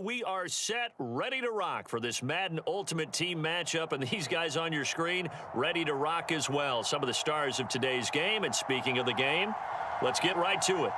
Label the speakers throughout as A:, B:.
A: we are set, ready to rock for this Madden Ultimate Team matchup, and these guys on your screen ready to rock as well. Some of the stars of today's game, and speaking of the game, let's get right to it.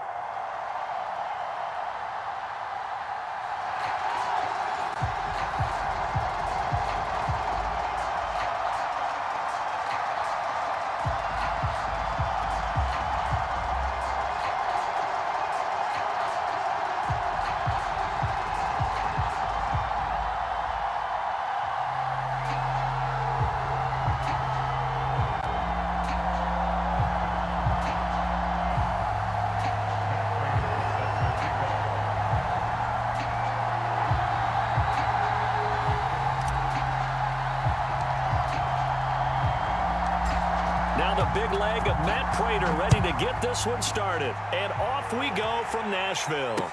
A: Big leg of Matt Prater ready to get this one started. And off we go from Nashville.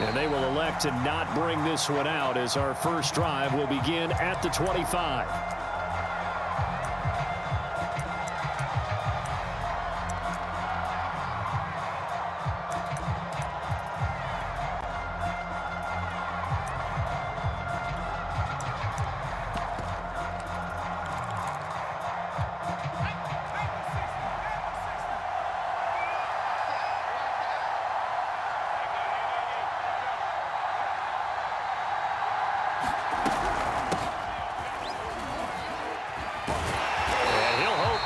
B: And they will elect to not bring this one out as our first drive will begin at the 25.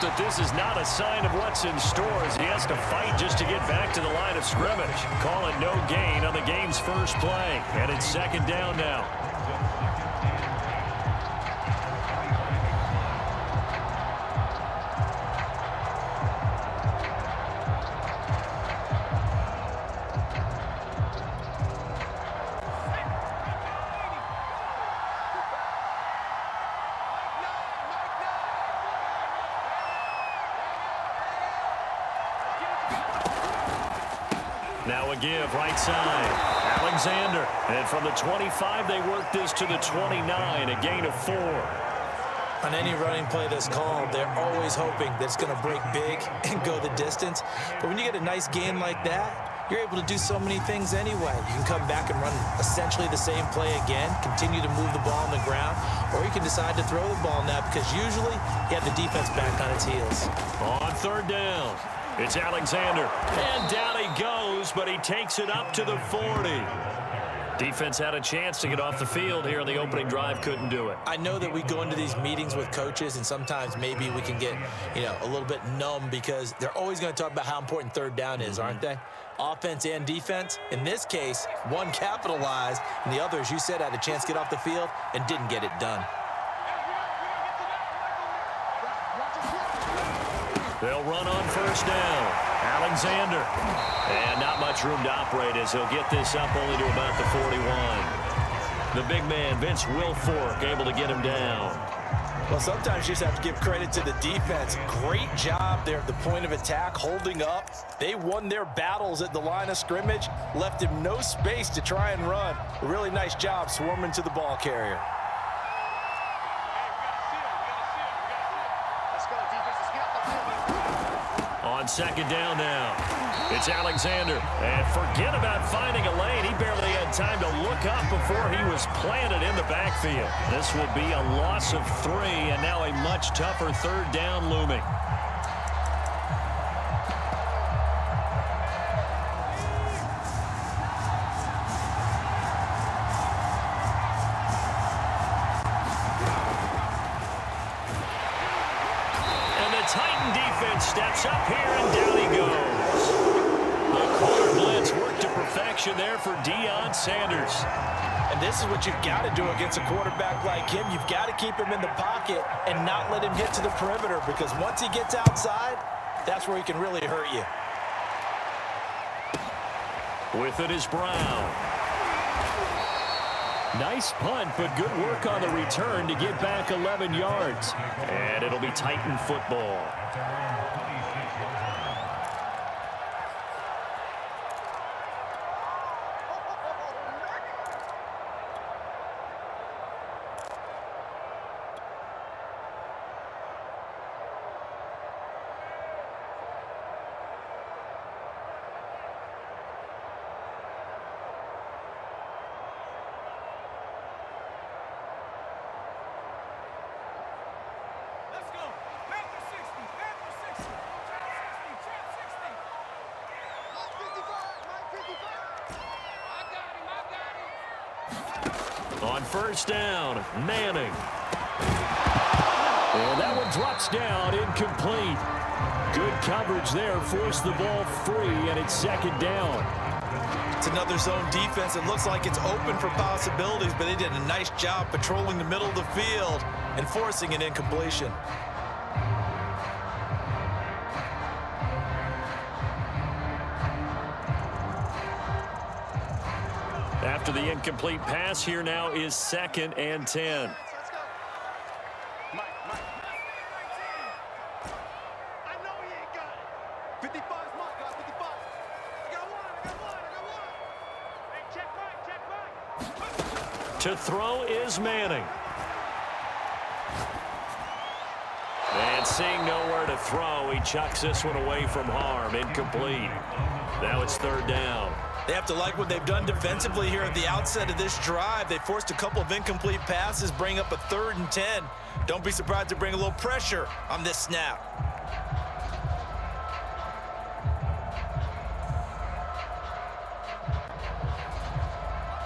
A: That this is not a sign of what's in store as he has to fight just to get back to the line of scrimmage. Call it no gain on the game's first play, and it's second down now. Now a give, right side. Alexander. And from the 25, they work this to the 29, a gain of 4.
C: On any running play that's called, they're always hoping that it's going to break big and go the distance. But when you get a nice gain like that, you're able to do so many things anyway. You can come back and run essentially the same play again, continue to move the ball on the ground, or you can decide to throw the ball now because usually you have the defense back on its heels.
A: On third down. It's Alexander, and down he goes, but he takes it up to the 40. Defense had a chance to get off the field here in the opening drive, couldn't do it.
C: I know that we go into these meetings with coaches, and sometimes maybe we can get, a little bit numb because they're always going to talk about how important third down is, aren't they? Offense and defense. In this case, one capitalized, and the other, as you said, had a chance to get off the field and didn't get it done.
A: They'll run on first down. Alexander. And not much room to operate as he'll get this up only to about the 41. The big man, Vince Wilfork, able to get him down.
C: Well, sometimes you just have to give credit to the defense. Great job there at the point of attack, holding up. They won their battles at the line of scrimmage, left him no space to try and run. A really nice job swarming to the ball carrier.
A: On second down now, it's Alexander. And forget about finding a lane. He barely had time to look up before he was planted in the backfield. This will be a loss of 3, and now a much tougher third down looming. Titan defense steps up here, and down he goes. The corner blitz worked to perfection there for Deion Sanders.
C: And this is what you've got to do against a quarterback like him. You've got to keep him in the pocket and not let him get to the perimeter, because once he gets outside, that's where he can really hurt you.
A: With it is Brown.
B: Nice punt, but good work on the return to get back 11 yards.
A: And it'll be Titan football. On first down, Manning.
B: And that one drops down, incomplete. Good coverage there, forced the ball free, and it's second down.
C: It's another zone defense. It looks like it's open for possibilities, but they did a nice job patrolling the middle of the field and forcing an incompletion.
A: After the incomplete pass, here now is 2nd and 10. To throw is Manning. And seeing nowhere to throw, he chucks this one away from harm. Incomplete. Now it's 3rd down.
C: They have to like what they've done defensively here at the outset of this drive. They forced a couple of incomplete passes, bring up a 3rd and 10. Don't be surprised to bring a little pressure on this snap.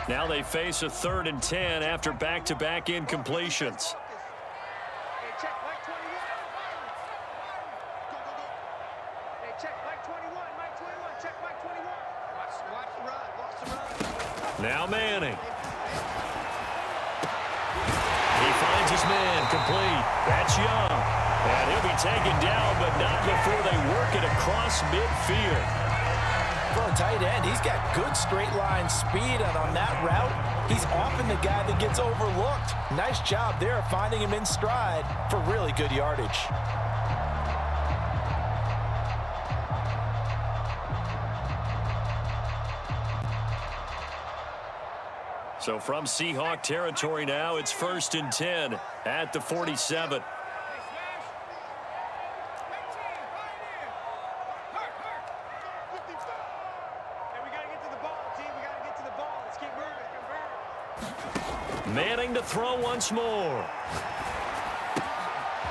A: Now they face a 3rd and 10 after back-to-back incompletions. Now Manning. He finds his man, complete. That's Young. And he'll be taken down, but not before they work it across midfield.
C: For a tight end, he's got good straight line speed, and on that route, he's often the guy that gets overlooked. Nice job there finding him in stride for really good yardage.
A: So from Seahawk territory now, it's 1st and 10 at the 47. Manning to throw once more.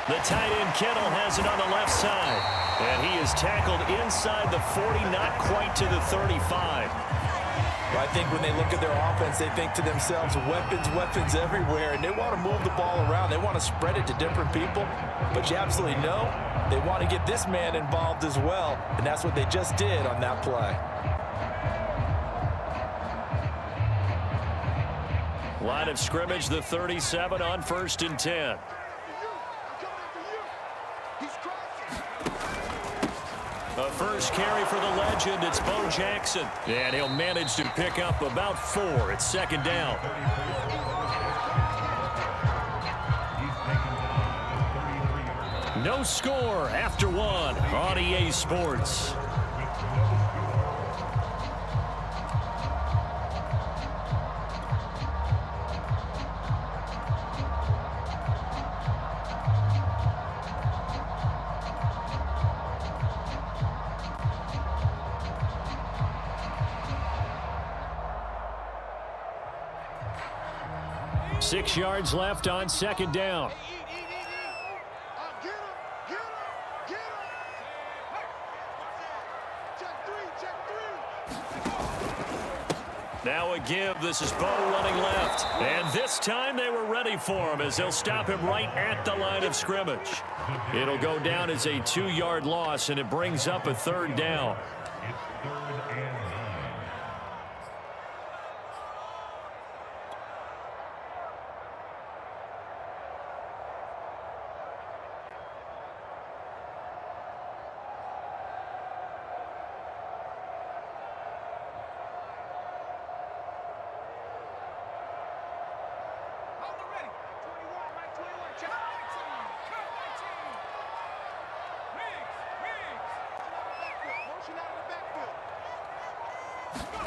A: The tight end Kittle has it on the left side. And he is tackled inside the 40, not quite to the 35.
C: Well, I think when they look at their offense, they think to themselves, weapons, weapons everywhere, and they want to move the ball around. They want to spread it to different people, but you absolutely know they want to get this man involved as well, and that's what they just did on that play.
A: Line of scrimmage, the 37 on 1st and 10. A first carry for the legend, it's Bo Jackson. And he'll manage to pick up about 4. It's 2nd down. No score after 1 on EA Sports. Six yards left on 2nd down. Now a give. This is Bo running left. And this time they were ready for him as they'll stop him right at the line of scrimmage. It'll go down as a 2-yard loss, and it brings up a 3rd down.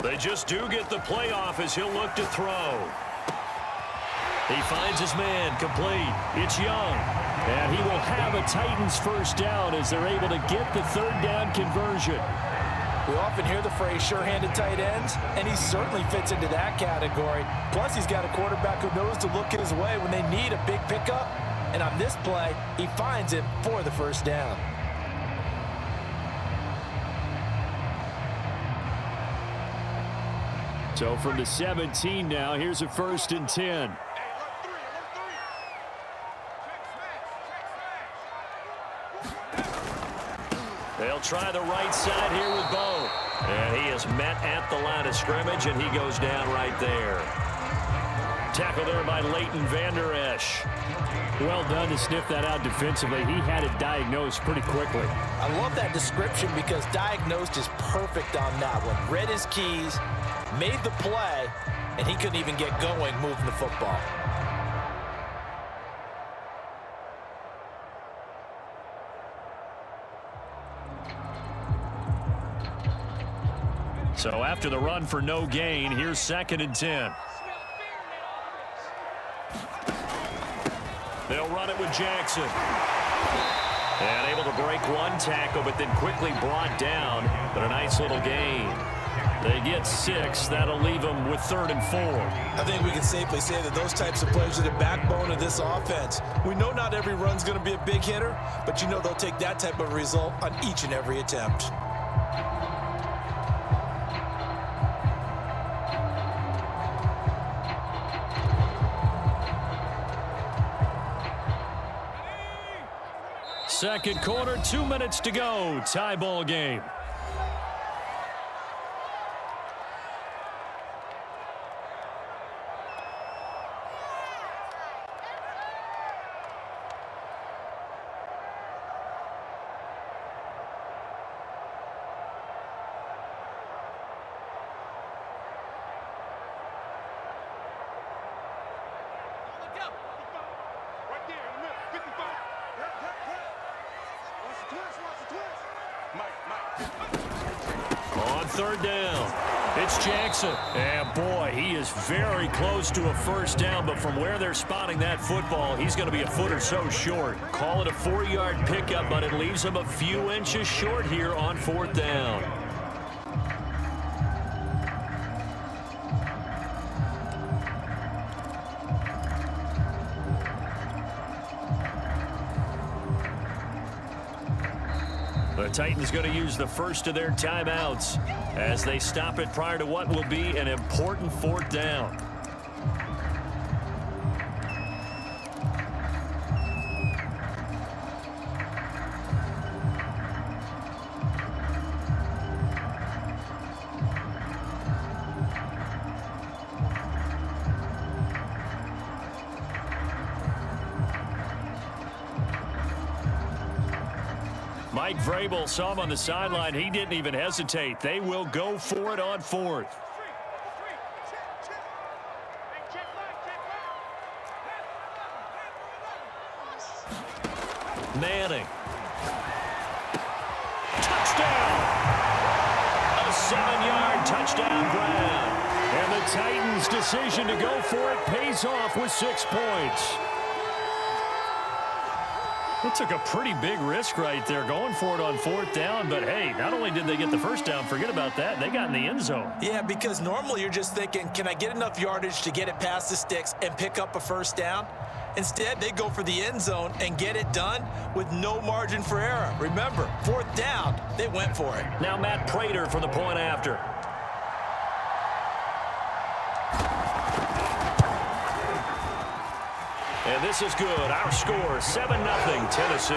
A: They just do get the playoff as he'll look to throw. He finds his man, complete. It's Young. And he will have a Titans first down as they're able to get the 3rd down conversion.
C: We often hear the phrase sure-handed tight ends, and he certainly fits into that category. Plus, he's got a quarterback who knows to look his way when they need a big pickup. And on this play, he finds it for the first down.
B: So from the 17 now, here's a 1st and 10.
A: They'll try the right side here with Bo. And he is met at the line of scrimmage, and he goes down right there. Tackle there by Leighton Vander Esch.
B: Well done to sniff that out defensively. He had it diagnosed pretty quickly.
C: I love that description because diagnosed is perfect on that one. Read his keys, made the play, and he couldn't even get going moving the football.
A: So after the run for no gain, here's 2nd and 10. They'll run it with Jackson. And able to break one tackle, but then quickly brought down. But a nice little gain. They get 6. That'll leave them with 3rd and 4.
C: I think we can safely say that those types of plays are the backbone of this offense. We know not every run's going to be a big hitter, but you know they'll take that type of result on each and every attempt.
B: Second quarter, 2 minutes to go. Tie ball game.
A: On 3rd down, it's Jackson.
B: And boy, he is very close to a 1st down, but from where they're spotting that football, he's going to be a foot or so short.
A: Call it a 4-yard pickup, but it leaves him a few inches short here on 4th down. The Titans going to use the first of their timeouts as they stop it prior to what will be an important 4th down. Mike Vrabel saw him on the sideline. He didn't even hesitate. They will go for it on 4th. Manning. Touchdown! A 7-yard touchdown grab.
B: And the Titans' decision to go for it pays off with 6 points.
A: It took a pretty big risk right there going for it on 4th down, but hey, not only did they get the 1st down, forget about that, they got in the end zone.
C: Yeah, because normally you're just thinking, can I get enough yardage to get it past the sticks and pick up a 1st down? Instead, they go for the end zone and get it done with no margin for error. Remember, 4th down, they went for it.
A: Now Matt Prater for the point after. And this is good. Our score, 7-0 Tennessee.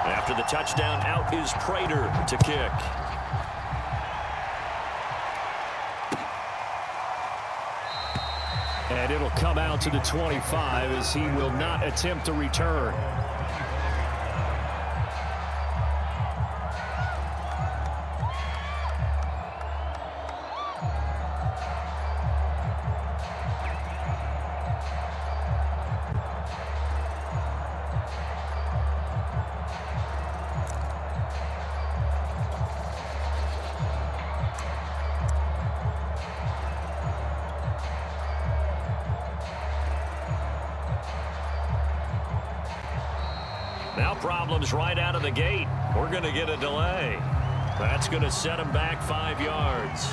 A: After the touchdown, out is Prater to kick.
B: And it'll come out to the 25 as he will not attempt to return.
A: Now problems right out of the gate. We're going to get a delay. That's going to set him back 5 yards.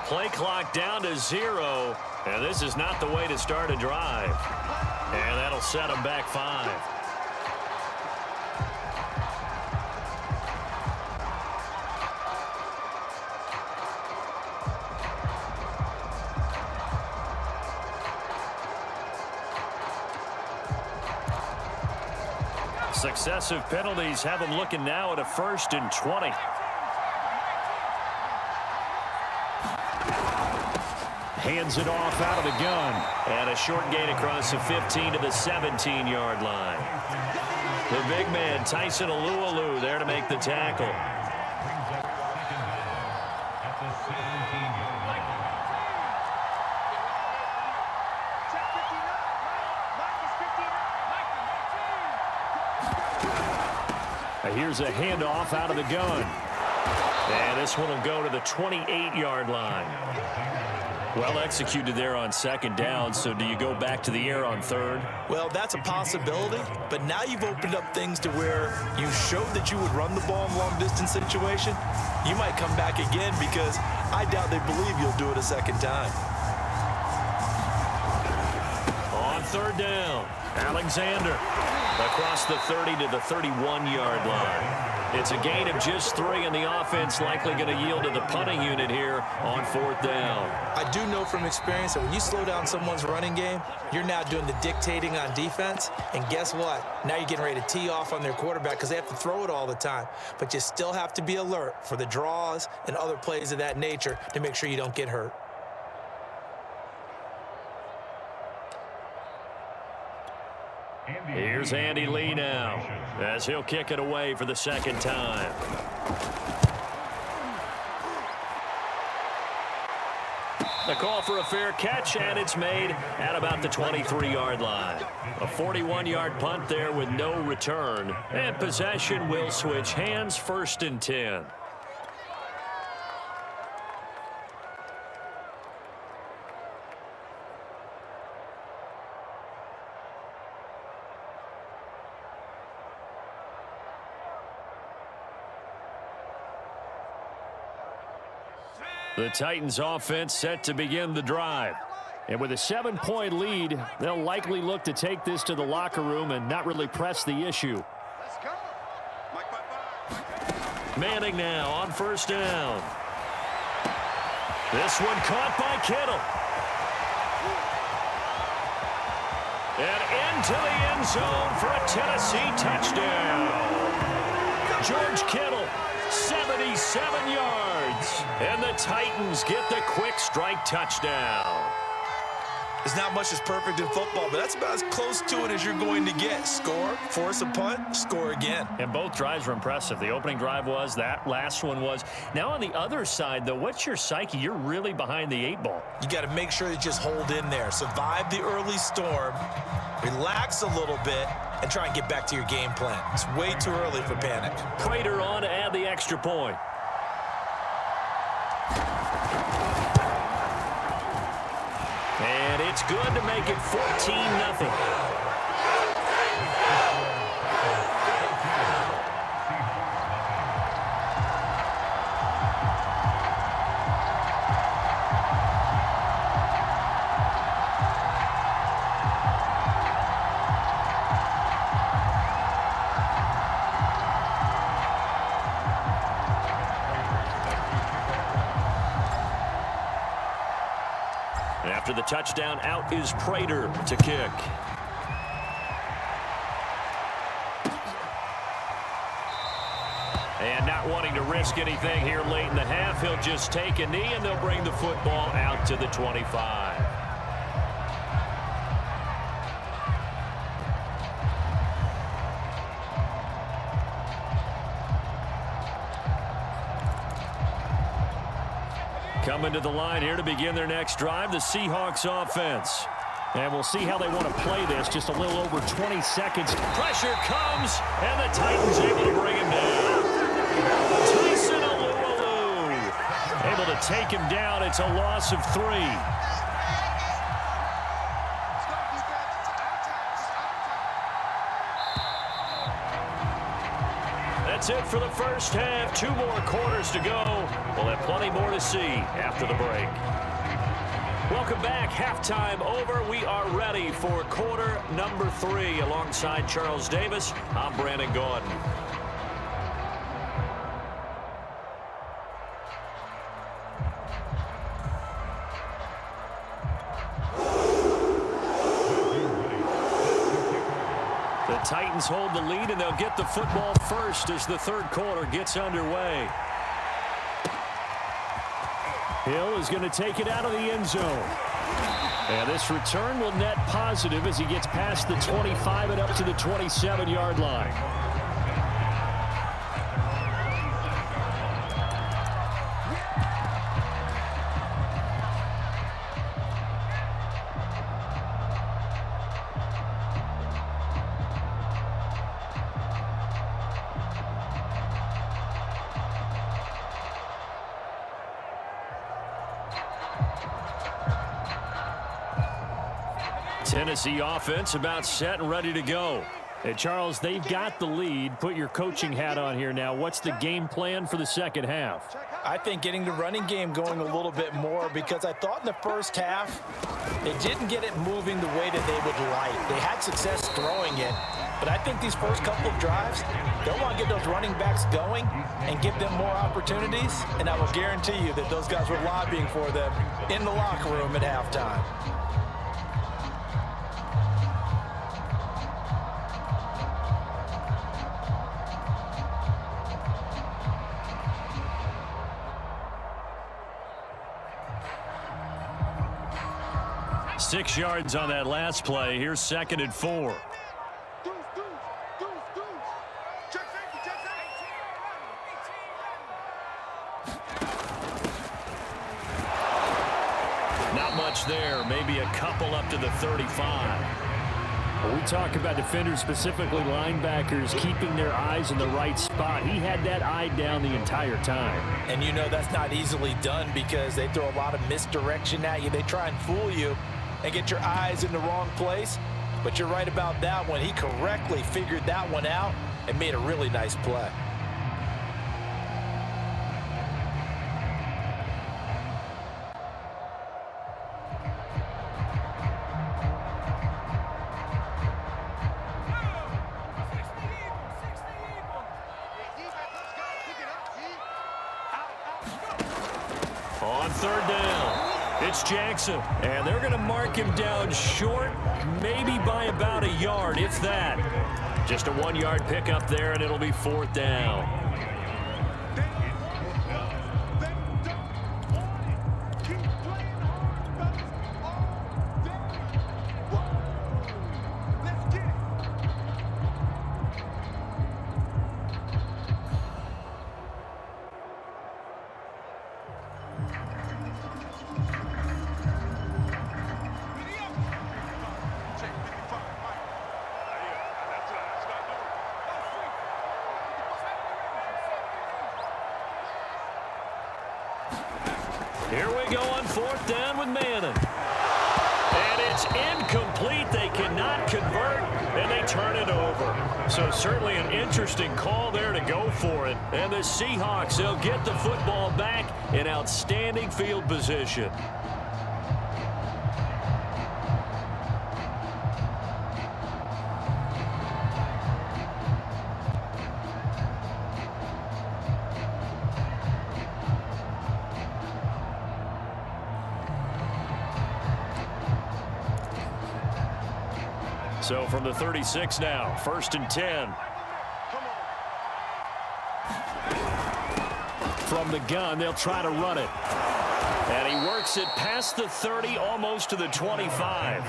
A: Play clock down to 0, and this is not the way to start a drive. And that'll set them back 5. Successive penalties have them looking now at a 1st and 20.
B: Hands it off out of the gun.
A: And a short gain across the 15 to the 17-yard line. The big man, Tyson Alualu, there to make the tackle.
B: Here's a handoff out of the gun.
A: And this one will go to the 28-yard line. Well executed there on 2nd down, so do you go back to the air on 3rd?
C: Well, that's a possibility, but now you've opened up things to where you showed that you would run the ball in long-distance situation. You might come back again because I doubt they believe you'll do it a 2nd time.
A: On 3rd down, Alexander across the 30 to the 31-yard line. It's a gain of just 3, and the offense likely going to yield to the punting unit here on 4th down.
C: I do know from experience that when you slow down someone's running game, you're now doing the dictating on defense. And guess what? Now you're getting ready to tee off on their quarterback because they have to throw it all the time. But you still have to be alert for the draws and other plays of that nature to make sure you don't get hurt.
A: Here's Andy Lee now as he'll kick it away for the 2nd time. The call for a fair catch, and it's made at about the 23-yard line. A 41-yard punt there with no return. And possession will switch hands, 1st and 10. The Titans offense set to begin the drive.
B: And with a 7-point lead, they'll likely look to take this to the locker room and not really press the issue.
A: Manning now on 1st down. This one caught by Kittle. And into the end zone for a Tennessee touchdown. George Kittle, 77 yards. And the Titans get the quick strike touchdown.
C: There's not much that's perfect in football, but that's about as close to it as you're going to get. Score, force a punt, score again.
A: And both drives were impressive. The opening drive was, that last one was. Now on the other side, though, what's your psyche? You're really behind the 8 ball.
C: You got to make sure you just hold in there. Survive the early storm, relax a little bit, and try and get back to your game plan. It's way too early for panic.
A: Prater on to add the extra point. And it's good to make it 14-0. After the touchdown, out is Prater to kick. And not wanting to risk anything here late in the half, he'll just take a knee, and they'll bring the football out to the 25. Coming to the line here to begin their next drive, the Seahawks offense.
B: And we'll see how they want to play this. Just a little over 20 seconds.
A: Pressure comes, and the Titans able to bring him down. Tyson Alualu able to take him down. It's a loss of 3. That's it for the first half. 2 more quarters to go. We'll have plenty more to see after the break. Welcome back. Halftime over. We are ready for quarter number 3. Alongside Charles Davis, I'm Brandon Gordon. The Titans hold the lead, and they'll get the football first as the third quarter gets underway.
B: Hill is going to take it out of the end zone. And this return will net positive as he gets past the 25 and up to the 27-yard line.
A: Tennessee offense about set and ready to go.
B: And Charles, they've got the lead. Put your coaching hat on here now. What's the game plan for the second half?
C: I think getting the running game going a little bit more, because I thought in the first half they didn't get it moving the way that they would like. They had success throwing it, but I think these first couple of drives, they'll want to get those running backs going and give them more opportunities, and I will guarantee you that those guys were lobbying for them in the locker room at halftime.
A: Six yards on that last play. Here's 2nd and 4. Not much there. Maybe a couple up to the 35.
B: When we talk about defenders, specifically linebackers, keeping their eyes in the right spot. He had that eye down the entire time.
C: And you know that's not easily done because they throw a lot of misdirection at you. They try and fool you and get your eyes in the wrong place. But you're right about that one. He correctly figured that one out and made a really nice play.
A: On 3rd down. It's Jackson, and they're going to mark him down short, maybe by about a yard, if that. Just a 1-yard pickup there, and it'll be 4th down. Here we go on 4th down with Madden. And it's incomplete. They cannot convert, and they turn it over. So certainly an interesting call there to go for it. And the Seahawks, they'll get the football back in outstanding field position. So from the 36 now, 1st and 10.
B: From the gun, they'll try to run it.
A: And he works it past the 30, almost to the 25.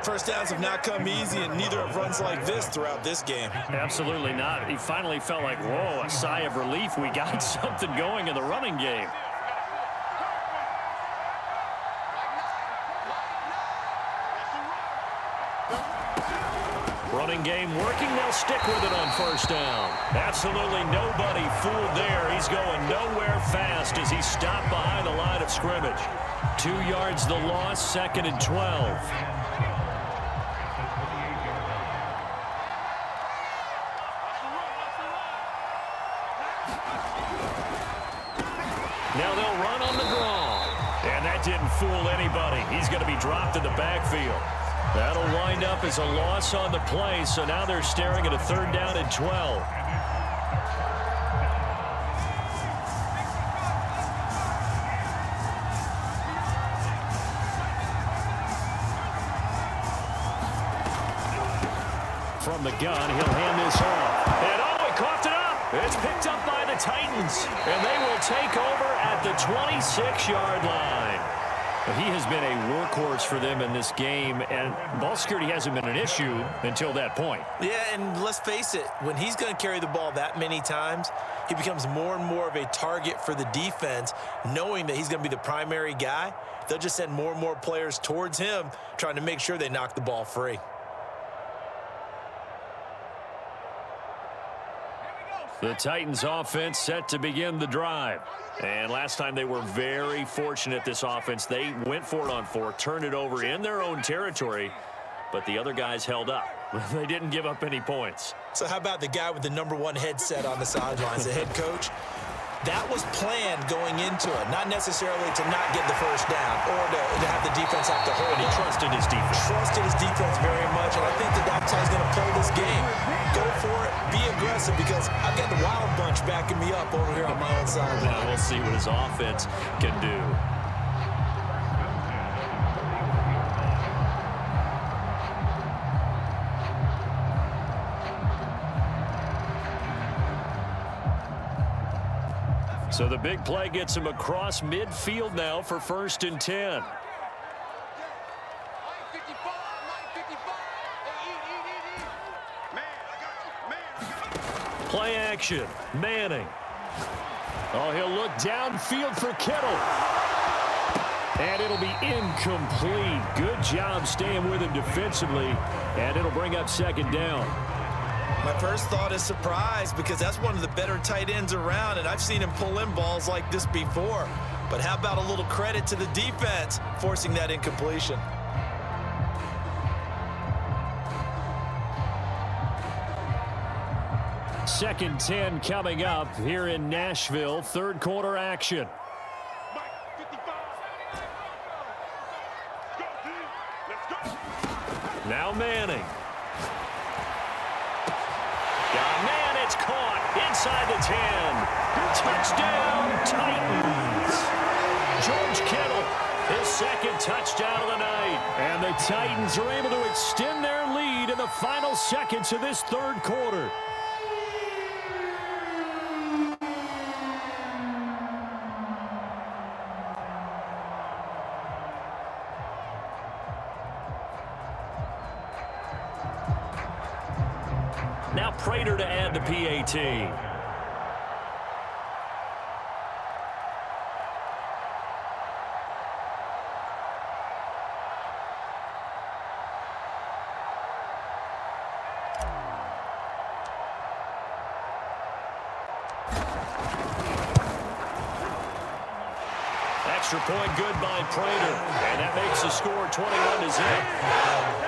C: First downs have not come easy, and neither have runs like this throughout this game.
A: Absolutely not. He finally felt like, whoa, a sigh of relief. We got something going in the running game. Running game working. They'll stick with it on first down. Absolutely nobody fooled there. He's going nowhere fast as he's stopped behind the line of scrimmage. 2 yards the loss, 2nd and 12. Now they'll run on the draw. And that didn't fool anybody. He's going to be dropped in the backfield. That'll wind up as a loss on the play, so now they're staring at a 3rd down and 12. From the gun, he'll hand this off. And oh, he coughed it up. It's picked up by the Titans, and they will take over at the 26-yard line. He has been a workhorse for them in this game, and ball security hasn't been an issue until that point. Yeah, and let's face it, when he's going to carry the ball that many times, he becomes more and more of a target for the defense, knowing that he's going to be the primary guy. They'll just send more and more players towards him, trying to make sure they knock the ball free. The Titans offense set to begin the drive. And last time they were very fortunate, this offense. They went for it on 4, turned it over in their own territory, but the other guys held up. They didn't give up any points. So how about the guy with the #1 headset on the sidelines, the head coach? That was planned going into it, not necessarily to not get the first down or to have the defense have to hold. And he trusted his defense. Trusted his defense very much, and I think that that's how he's going to play this game. Go for it, be aggressive, because I've got the wild bunch backing me up over here on my own side. Now we'll see what his offense can do. So the big play gets him across midfield now for 1st and 10. Play action. Manning. Oh, he'll look downfield for Kittle. And it'll be incomplete. Good job staying with him defensively. And it'll bring up 2nd down. My first thought is surprise, because that's one of the better tight ends around, and I've seen him pull in balls like this before. But how about a little credit to the defense forcing that incompletion? Second 10 coming up here in Nashville. 3rd quarter action. Now Manning. It's caught inside the 10. Touchdown, Titans. George Kittle, his 2nd touchdown of the night. And the Titans are able to extend their lead in the final seconds of this 3rd quarter. Now Prater to add the PAT. Extra point good by Prater. And that makes the score 21-0.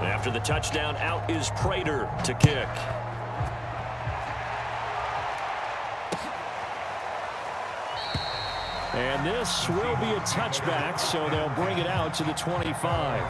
A: After the touchdown, out is Prater to kick. And this will be a touchback, so they'll bring it out to the 25.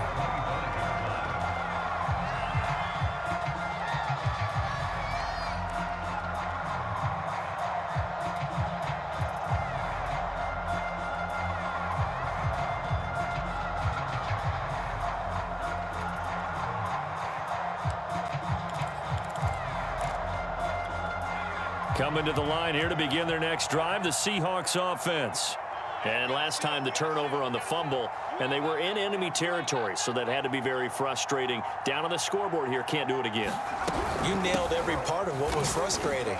A: Coming to the line here to begin their next drive, the Seahawks offense. And last time the turnover on the fumble, and they were in enemy territory, so that had to be very frustrating. Down on the scoreboard here, can't do it again.
C: You nailed every part of what was frustrating.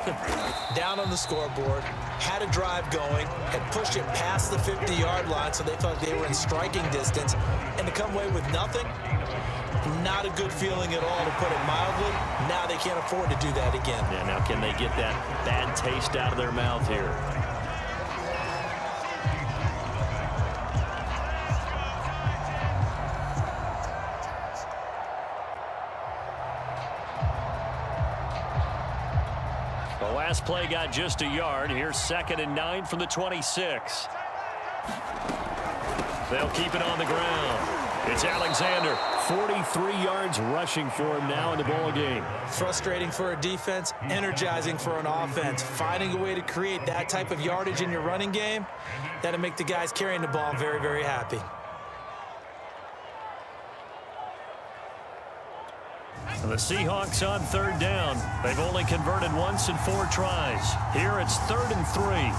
C: Down on the scoreboard, had a drive going, had pushed it past the 50-yard line, so they thought they were in striking distance, and to come away with nothing, not a good feeling at all, to put it mildly. Now they can't afford to do that again.
A: Yeah, now can they get that bad taste out of their mouth here? The last play got just a yard. Here's 2nd and 9 from the 26. They'll keep it on the ground. It's Alexander.
B: 43 yards rushing for him now in the ball game.
C: Frustrating for a defense, energizing for an offense. Finding a way to create that type of yardage in your running game, that'll make the guys carrying the ball very, very happy.
A: And the Seahawks on 3rd down. They've only converted once in 4 tries. Here it's 3rd and 3.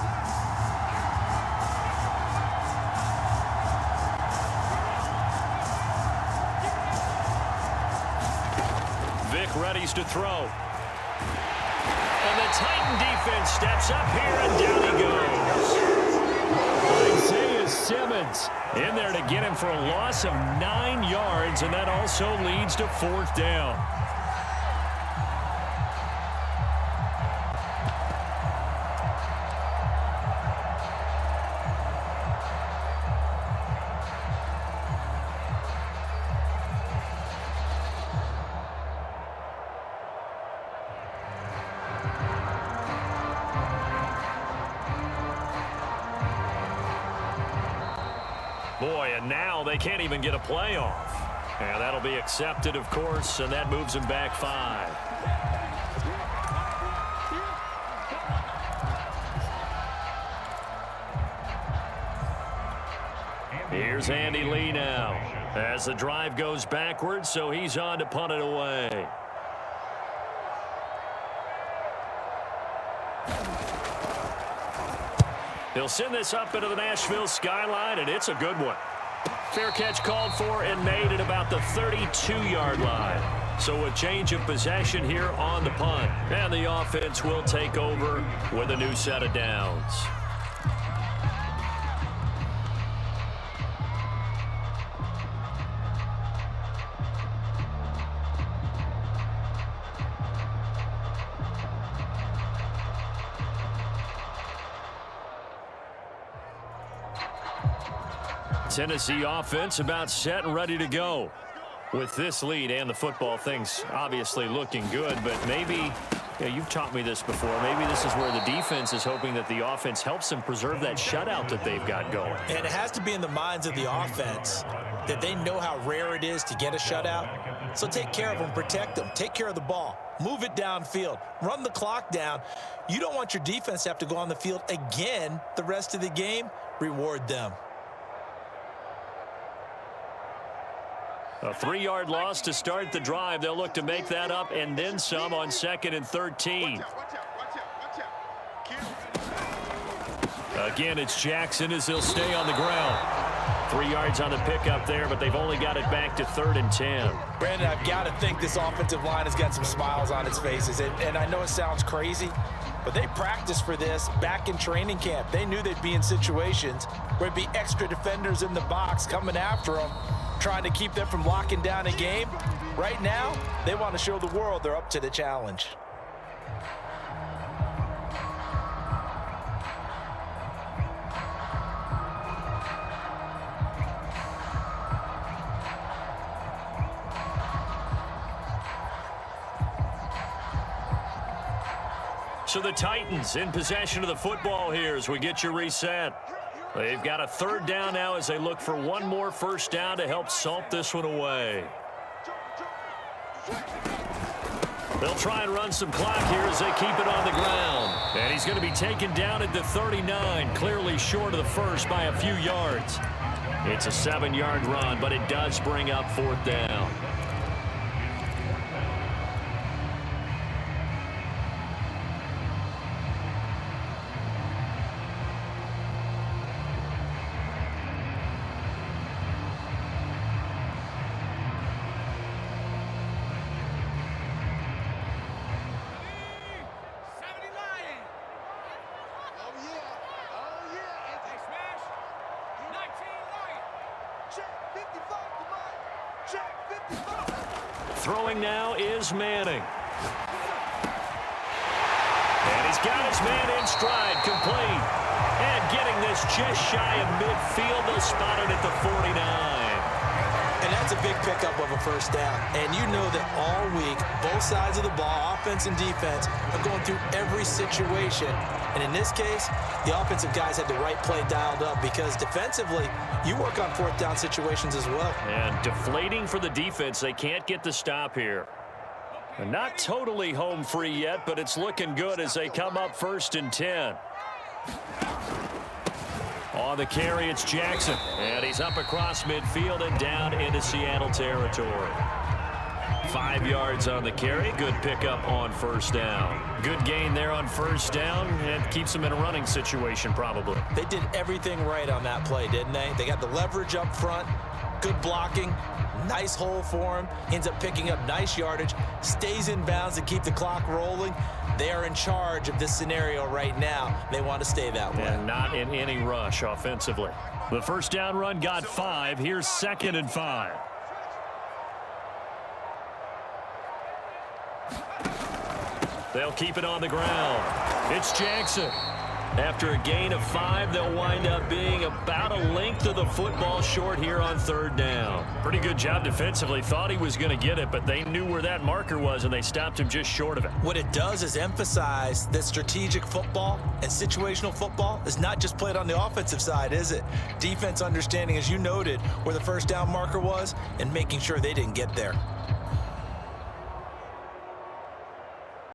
A: Readies to throw. And the Titan defense steps up here, and down he goes.
B: Isaiah Simmons
A: In there to get him for a loss of 9 yards, and that also leads to 4th down. Boy, and now they can't even get a playoff. And that'll be accepted, of course, and that moves him back 5. Here's Andy Lee now as the drive goes backwards, so he's on to punt it away. He'll send this up into the Nashville skyline, and it's a good one. Fair catch called for and made at about the 32-yard line. So a change of possession here on the punt. And the offense will take over with a new set of downs. Tennessee offense about set and ready to go. With this lead and the football, things obviously looking good, but maybe, you've taught me this before, maybe this is where the defense is hoping that the offense helps them preserve that shutout that they've got going.
C: And it has to be in the minds of the offense that they know how rare it is to get a shutout. So take care of them, protect them, take care of the ball, move it downfield, run the clock down. You don't want your defense to have to go on the field again the rest of the game. Reward them.
A: A 3-yard loss to start the drive. They'll look to make that up and then some on 2nd and 13. Again, it's Jackson as he'll stay on the ground. 3 yards on the pickup there, but they've only got it back to 3rd and 10.
C: Brandon, I've got to think this offensive line has got some smiles on its faces. And I know it sounds crazy, but they practiced for this back in training camp. They knew they'd be in situations where there'd be extra defenders in the box coming after them, trying to keep them from locking down a game. Right now, they want to show the world they're up to the challenge.
A: So the Titans in possession of the football here as we get you reset. They've got a 3rd down now as they look for one more first down to help salt this one away. They'll try and run some clock here as they keep it on the ground. And he's going to be taken down at the 39, clearly short of the first by a few yards. It's a 7-yard run, but it does bring up 4th down. Throwing now is Manning. And he's got his man in stride, complete. And getting this just shy of midfield, they'll spot it at the 49.
C: And that's a big pickup of a first down. And you know that all week, both sides of the ball, offense and defense, are going through every situation. And in this case, the offensive guys had the right play dialed up because defensively, you work on fourth down situations as well.
A: And deflating for the defense. They can't get the stop here. And not totally home free yet, but it's looking good as they come up 1st and 10. On the carry, it's Jackson. And he's up across midfield and down into Seattle territory. 5 yards on the carry. Good pickup on first down. Good gain there on first down and keeps him in a running situation probably.
C: They did everything right on that play, didn't they? They got the leverage up front, good blocking, nice hole for him. Ends up picking up nice yardage, stays in bounds to keep the clock rolling. They are in charge of this scenario right now. They want to stay that way.
A: And not in any rush offensively. The first down run got 5. Here's 2nd and 5. They'll keep it on the ground. It's Jackson. After a gain of 5, they'll wind up being about a length of the football short here on 3rd down. Pretty good job defensively. Thought he was going to get it, but they knew where that marker was, and they stopped him just short of it.
C: What it does is emphasize that strategic football and situational football is not just played on the offensive side, is it? Defense understanding, as you noted, where the first down marker was and making sure they didn't get there.